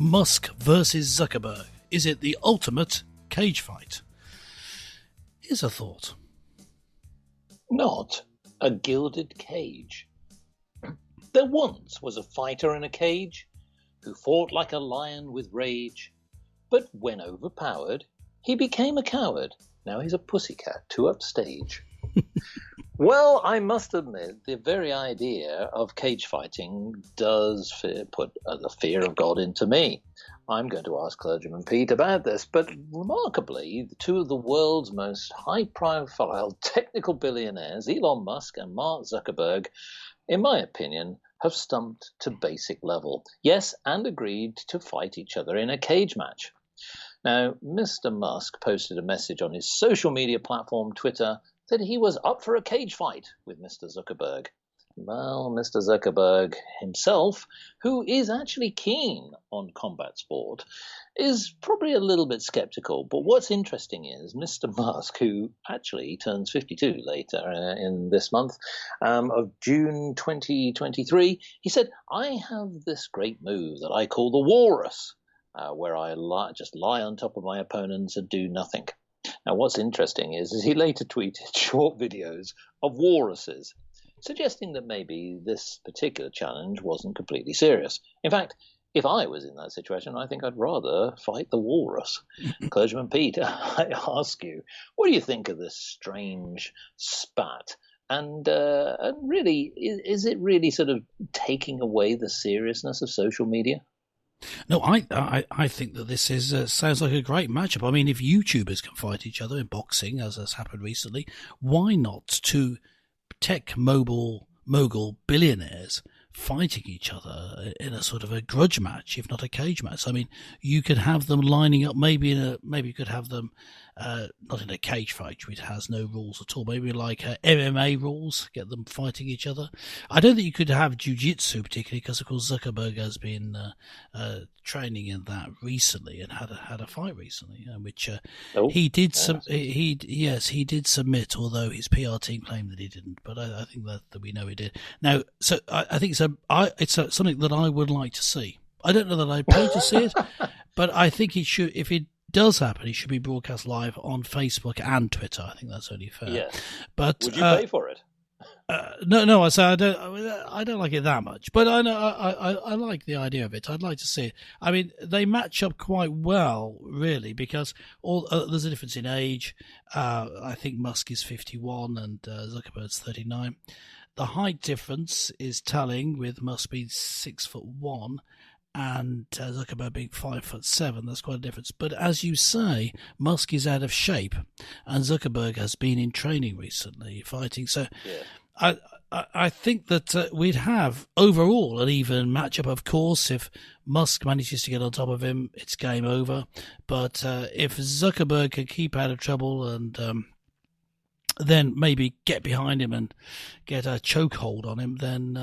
Musk versus Zuckerberg. Is it the ultimate cage fight? Here's a thought. Not a gilded cage. There once was a fighter in a cage who fought like a lion with rage, but when overpowered, he became a coward. Now he's a pussycat to upstage. Well, I must admit, the very idea of cage fighting does put the fear of God into me. I'm going to ask Clergyman Pete about this, but remarkably, two of the world's most high-profile technical billionaires, Elon Musk and Mark Zuckerberg, in my opinion, have stumped to basic level. Yes, and agreed to fight each other in a cage match. Now, Mr. Musk posted a message on his social media platform, Twitter, that he was up for a cage fight with Mr. Zuckerberg. Well, Mr. Zuckerberg himself, who is actually keen on combat sport, is probably a little bit skeptical. But what's interesting is Mr. Musk, who actually turns 52 later in this month of June 2023, he said, I have this great move that I call the walrus, where I just lie on top of my opponents and do nothing. Now, what's interesting is he later tweeted short videos of walruses, suggesting that maybe this particular challenge wasn't completely serious. In fact, if I was in that situation, I think I'd rather fight the walrus. Clergyman Pete, I ask you, what do you think of this strange spat? And really, is it really sort of taking away the seriousness of social media? No, I think that this is sounds like a great matchup. I mean, if YouTubers can fight each other in boxing, as has happened recently, why not two tech mogul billionaires fighting each other in a sort of a grudge match, if not a cage match? I mean, you could have them lining up. Maybe you could have them not in a cage fight, which has no rules at all. Maybe like MMA rules, get them fighting each other. I don't think you could have jiu-jitsu particularly, because of course Zuckerberg has been training in that recently and had a fight recently, which he did. He did submit, although his PR team claimed that he didn't. But I think that we know he did. Now, so I think it's something that I would like to see. I don't know that I'd pay to see it, but I think it should. If it does happen, it should be broadcast live on Facebook and Twitter. I think that's only fair. Yeah. But would you pay for it? No. I say I don't like it that much, but I know I like the idea of it. I'd like to see it. I mean, they match up quite well, really, because there's a difference in age. I think Musk is 51 and Zuckerberg's 39. The height difference is telling, with Musk being 6'1" and Zuckerberg being 5'7". That's quite a difference. But as you say, Musk is out of shape, and Zuckerberg has been in training recently, fighting. So, yeah. I think that we'd have overall an even matchup. Of course, if Musk manages to get on top of him, it's game over. But if Zuckerberg can keep out of trouble and then maybe get behind him and get a chokehold on him, then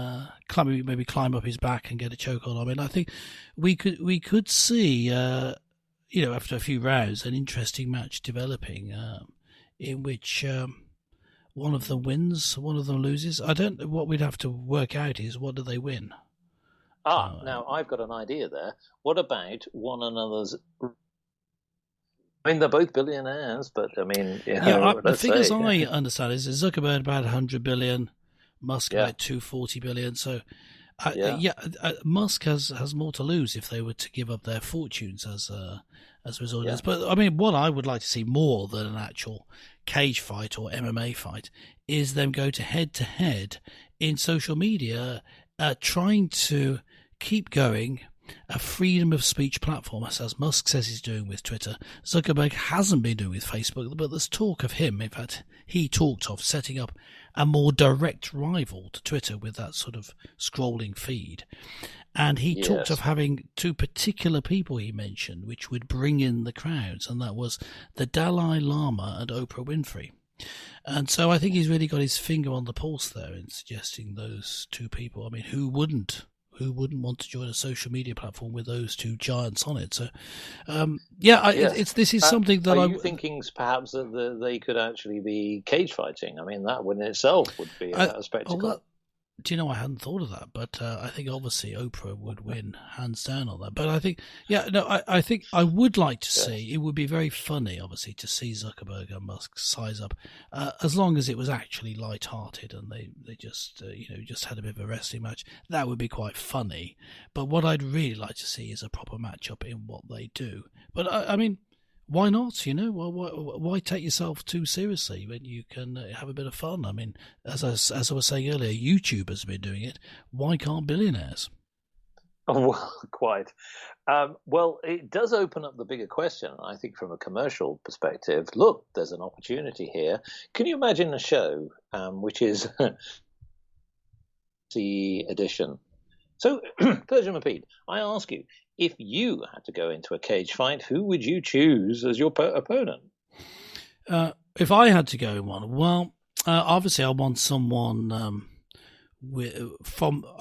maybe climb up his back and get a chokehold on him. And I think we could see, after a few rounds, an interesting match developing in which one of them wins, one of them loses. I don't know. What we'd have to work out is, what do they win? Now I've got an idea there. What about one another's? I mean, they're both billionaires, but I mean, the figures I understand is Zuckerberg about 100 billion, Musk about 240 billion. So, Musk has more to lose if they were to give up their fortunes as a result of this. But I mean, what I would like to see more than an actual cage fight or MMA fight is them go to head in social media, trying to keep going a freedom of speech platform, as Musk says he's doing with Twitter. Zuckerberg hasn't been doing with Facebook, but there's talk of him. In fact, he talked of setting up a more direct rival to Twitter with that sort of scrolling feed. And he talked of having two particular people he mentioned, which would bring in the crowds, and that was the Dalai Lama and Oprah Winfrey. And so I think he's really got his finger on the pulse there in suggesting those two people. I mean, who wouldn't want to join a social media platform with those two giants on it? So, this is something that Are you thinking perhaps that they could actually be cage fighting? I mean, that in itself would be a spectacle. Do you know, I hadn't thought of that, but I think obviously Oprah would win hands down on that. But I think, yeah, no, I think I would like to see. It would be very funny, obviously, to see Zuckerberg and Musk size up, as long as it was actually light-hearted and they just just had a bit of a wrestling match. That would be quite funny. But what I'd really like to see is a proper matchup in what they do. But I mean, why not? Why take yourself too seriously when you can have a bit of fun? I mean, as I was saying earlier, YouTubers have been doing it. Why can't billionaires? Oh, well, quite. Well, it does open up the bigger question, I think, from a commercial perspective. Look, there's an opportunity here. Can you imagine a show which is the edition? So, Persian Mapid, I ask you, if you had to go into a cage fight, who would you choose as your opponent? If I had to go in one, well, obviously I want someone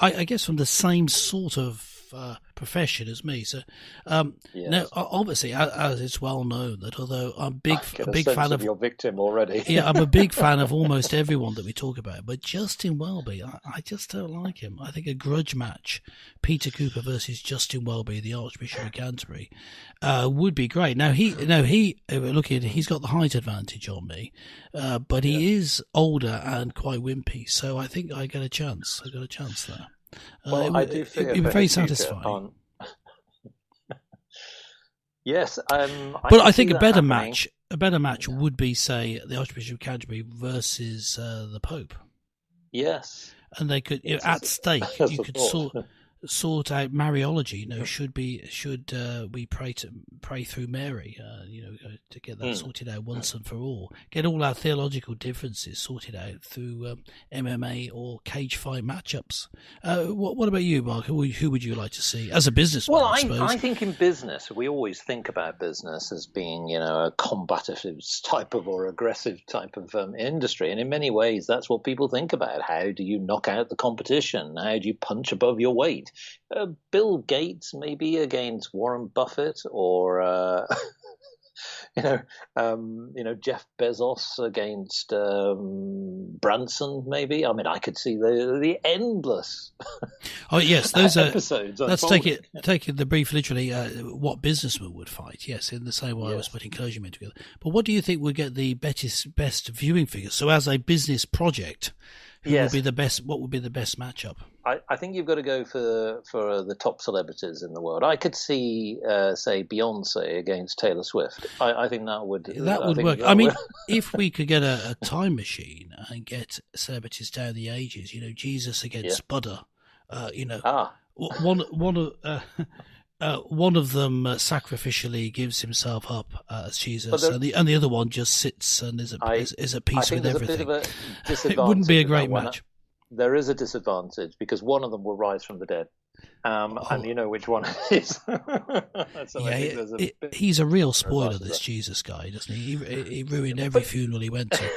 I guess from the same sort of profession as me. So, now obviously, as it's well known that although I'm a big fan of your victim already, yeah, I'm a big fan of almost everyone that we talk about. But Justin Welby, I just don't like him. I think a grudge match, Peter Cooper versus Justin Welby, the Archbishop of Canterbury, would be great. Now he's got the height advantage on me, but he is older and quite wimpy, so I think I got a chance. I got a chance there. Well, I do feel it'd be very satisfying. Yes, but I think a better match would be, say, the Archbishop of Canterbury versus the Pope. Yes, and they could at stake. You could sort out Mariology. Should we pray through Mary? To get that sorted out once and for all. Get all our theological differences sorted out through MMA or cage fight matchups. What about you, Mark? Who would you like to see as a businessman? Well, I suppose. I think in business we always think about business as being a combative type of or aggressive type of industry, and in many ways that's what people think about. How do you knock out the competition? How do you punch above your weight? Bill Gates maybe against Warren Buffett, or Jeff Bezos against Branson, maybe. I mean, I could see the endless. Oh yes, those are episodes. Let's take the brief literally. What businessman would fight? Yes, in the same way I was putting clergymen together. But what do you think would get the best viewing figures? So, as a business project, would be the best? What would be the best matchup? I think you've got to go for the top celebrities in the world. I could see, say, Beyonce against Taylor Swift. I think that would work. I mean, if we could get a time machine and get celebrities down the ages, Jesus against Buddha, one of them sacrificially gives himself up as Jesus, and the other one just sits and is at peace with everything. It wouldn't be a great match. There is a disadvantage because one of them will rise from the dead, and you know which one it is. He's a real spoiler, this Jesus guy, doesn't he? He ruined every funeral he went to.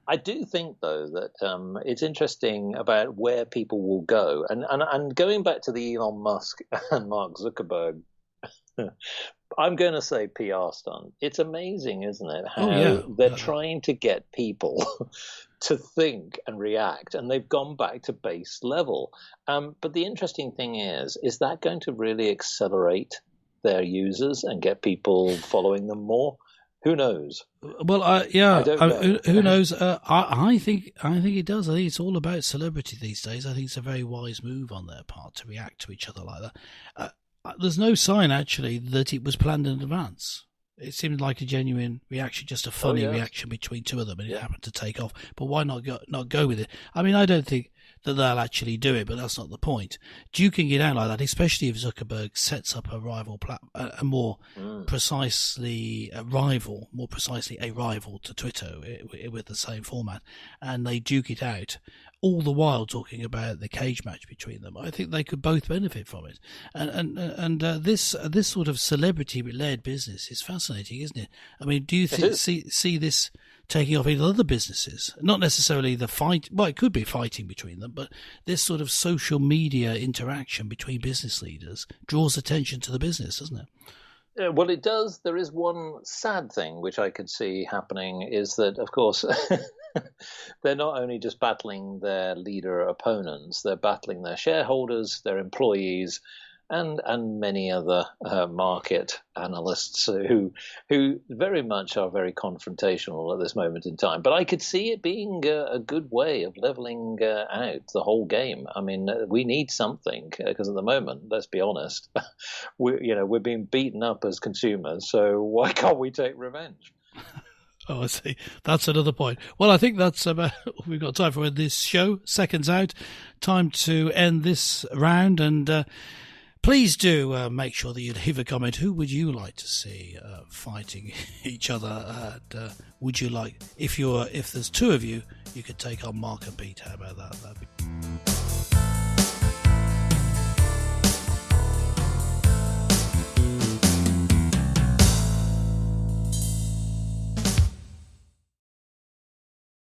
I do think, though, that it's interesting about where people will go. And going back to the Elon Musk and Mark Zuckerberg, I'm going to say PR stunt. It's amazing, isn't it, how they're trying to get people to think and react, and they've gone back to base level. But the interesting thing is that going to really accelerate their users and get people following them more? Wwho knows? Well, I don't know. Who knows? I think it does. I think it's all about celebrity these days. I think it's a very wise move on their part to react to each other like that. There's no sign actually that it was planned in advance. It seemed like a genuine reaction, just a funny reaction between two of them, and it happened to take off. But why not go with it? I mean, I don't think that they'll actually do it, but that's not the point. Duking it out like that, especially if Zuckerberg sets up a rival more precisely a rival to Twitter with the same format, and they duke it out, all the while talking about the cage match between them. I think they could both benefit from it. And this sort of celebrity-led business is fascinating, isn't it? I mean, do you see this taking off in other businesses? Not necessarily the fight. Well, it could be fighting between them, but this sort of social media interaction between business leaders draws attention to the business, doesn't it? Well, it does. There is one sad thing which I could see happening is that, of course, they're not only just battling their leader opponents, they're battling their shareholders, their employees, and many other market analysts who very much are very confrontational at this moment in time. But I could see it being a good way of leveling out the whole game. I mean, we need something because at the moment, let's be honest, we're being beaten up as consumers. So why can't we take revenge? Oh, I see. That's another point. Well, I think that's about we've got time for this show. Seconds out. Time to end this round. And please do make sure that you leave a comment. Who would you like to see fighting each other? Would you like, if there's two of you, you could take on Mark and Pete. How about that? That'd be